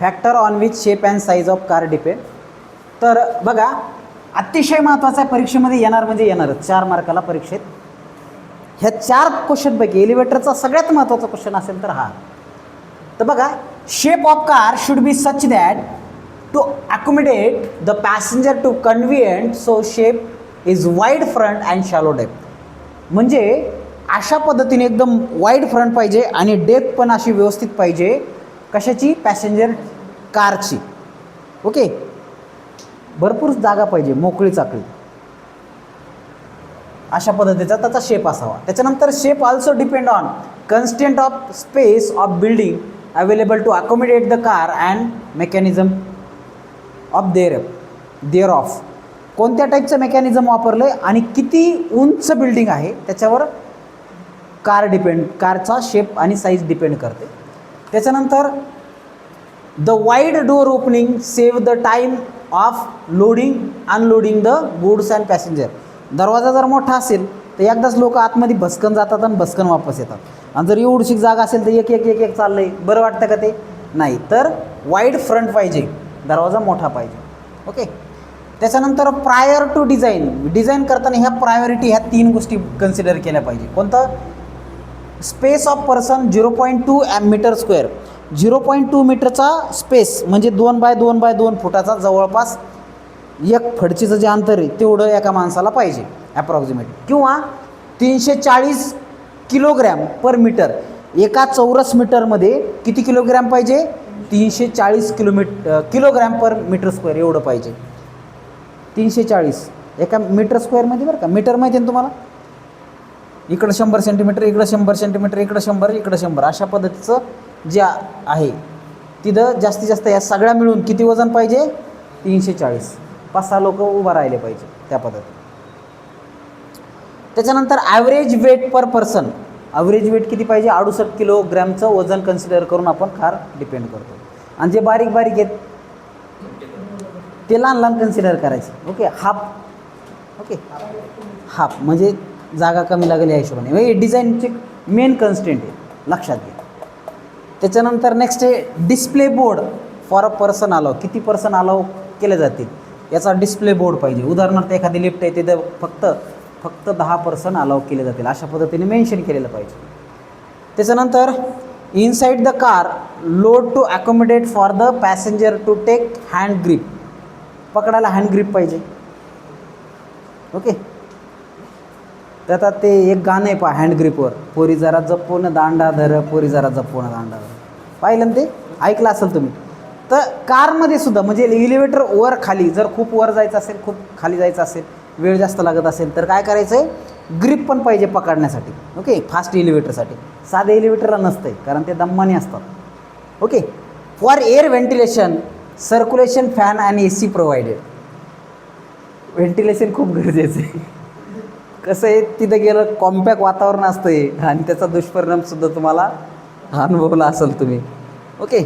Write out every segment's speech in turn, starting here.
Factor on which shape and size of car depend. तर बघा, अतिशय महत्त्वाचा आहे, परीक्षेमध्ये येणार म्हणजे येणारच 4 मार्काला परीक्षेत. ह्या 4 क्वेश्चनपैकी एलिव्हेटरचा सगळ्यात महत्त्वाचा क्वेश्चन असेल तर हा. तर बघा, shape of car should be such that to accommodate the passenger to convenient, so shape is wide front and shallow depth. म्हणजे अशा पद्धतीने एकदम वाईड फ्रंट पाहिजे आणि डेप्थ पण अशी व्यवस्थित पाहिजे. कशाची? पॅसेंजर कारची. ओके, भरपूर जागा पाहिजे, मोकळी चाकळी, अशा पद्धतीचा त्याचा शेप असावा. त्याच्यानंतर shape also depend on constant of space of building available to accommodate the car and mechanism of thereof. कोणत्या टाईपचं मेकॅनिझम वापरलं आहे आणि किती उंच बिल्डिंग आहे त्याच्यावर कारचा शेप आणि साईज डिपेंड करते. त्याच्यानंतर the wide door opening save the time of loading unloading the goods and passenger. दरवाजा जर मोठा असेल तर एकदाच लोक आतमध्ये भस्कन जातात आणि भस्कन वापस येतात. आणि जर एवढीशी जागा असेल तर एक एक एक एक चाललं आहे, बरं वाटतं का ते? नाही. तर वाईड फ्रंट पाहिजे, दरवाजा मोठा पाहिजे. ओके. त्याच्यानंतर प्रायर टू डिझाईन करताना ह्या प्रायोरिटी, ह्या 3 गोष्टी कन्सिडर केल्या पाहिजे. कोणतं? Space of person 0.2 metre square. 0.2 मीटरचा स्पेस म्हणजे 2 बाय 2 बाय 2 फुटाचा, जवळपास एक फडचीचं जे अंतर आहे तेवढं एका माणसाला पाहिजे ॲप्रॉक्सिमेट. किंवा 340 किलोग्रॅम पर मीटर. एका चौरस मीटरमध्ये किती किलोग्रॅम पाहिजे? 340 किलोग्रॅम पर मीटर स्क्वेअर एवढं पाहिजे. 340 एका मीटर स्क्वेअरमध्ये, बरं का, मीटर माहिती आहे ना तुम्हाला? इकडं 100 सेंटीमीटर, इकडं 100 सेंटीमीटर, इकडं 100, इकडं 100, अशा पद्धतीचं जे आहे तिथं जास्तीत जास्त या सगळ्या मिळून किती वजन पाहिजे? 340. 5-6 लोक उभा राहिले पाहिजे त्या पद्धतीने. त्याच्यानंतर ॲव्हरेज वेट पर पर्सन. ॲव्हरेज वेट किती पाहिजे? 68 किलोग्रॅमचं वजन कन्सिडर करून आपण कार डिपेंड करतो. आणि जे बारीक बारीक आहेत ते लहान लहान कन्सिडर करायचे. ओके. हाफ म्हणजे जागा कमी लागेल या हिशोबाने. म्हणजे डिझाईनचे मेन कन्स्टेंट आहे, लक्षात घ्या. त्याच्यानंतर नेक्स्ट आहे display board for a person allow. किती पर्सन अलाव केले जातील याचा डिस्प्ले बोर्ड पाहिजे. उदाहरणार्थ एखादी लिफ्ट आहे तिथं फक्त 10 पर्सन अलाव केले जातील, अशा पद्धतीने मेन्शन केलेलं पाहिजे. त्याच्यानंतर inside the car load to accommodate for the passenger to take hand grip. पकडायला हँड ग्रीप पाहिजे. ओके. तर आता ते एक गाणं आहे पहा हँड ग्रीपवर, पोरी जरा जपून दांडा धर, पोरी जरा जपून दांडा धर. पाहिलं ना ते? ऐकलं असेल तुम्ही. तर कारमध्ये सुद्धा म्हणजे एलिव्हेटर वर खाली, जर खूप वर जायचं असेल, खूप खाली जायचं असेल, वेळ जास्त लागत असेल तर काय करायचं आहे? ग्रीप पण पाहिजे पकडण्यासाठी. ओके. फास्ट एलिव्हेटरसाठी. साधे एलिव्हेटरला नसतं आहे, कारण ते दम्मानी असतात. Okay. For air ventilation circulation fan आणि AC प्रोव्हाइडेड. व्हेंटिलेशन खूप गरजेचं आहे. कसं आहे, तिथं गेलं कॉम्पॅक्ट वातावरण असतं आहे आणि त्याचा दुष्परिणामसुद्धा तुम्हाला अनुभवला असेल तुम्ही. ओके.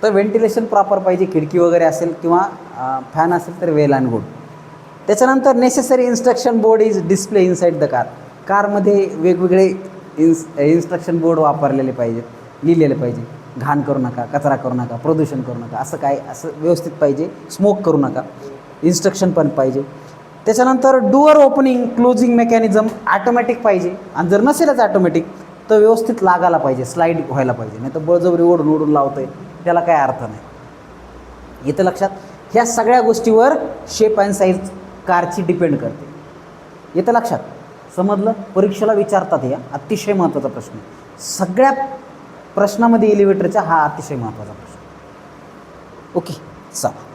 तर व्हेंटिलेशन प्रॉपर पाहिजे. खिडकी वगैरे असेल किंवा फॅन असेल तर वेल अँड गुड. त्याच्यानंतर necessary instruction board is display inside the car. कारमध्ये वेगवेगळे इन्स्ट्रक्शन बोर्ड वापरलेले पाहिजेत, लिहिलेले पाहिजे. घाण करू नका, कचरा करू नका, प्रदूषण करू नका, असं व्यवस्थित पाहिजे. स्मोक करू नका, इन्स्ट्रक्शन पण पाहिजे. त्याच्यानंतर door opening closing mechanism automatic पाहिजे. आणि जर नसेलच ऑटोमॅटिक तर व्यवस्थित लागायला पाहिजे, स्लाईड व्हायला पाहिजे. नाही तर बळजबरी ओढून लावतं आहे, त्याला काय अर्थ नाही. इथं लक्षात, ह्या सगळ्या गोष्टीवर शेप अँड साईज कारची डिपेंड करते. येतं लक्षात? समजलं? परीक्षेला विचारतात, या अतिशय महत्त्वाचा प्रश्न. सगळ्या प्रश्नामध्ये एलिव्हेटरचा हा अतिशय महत्त्वाचा प्रश्न. ओके. चला.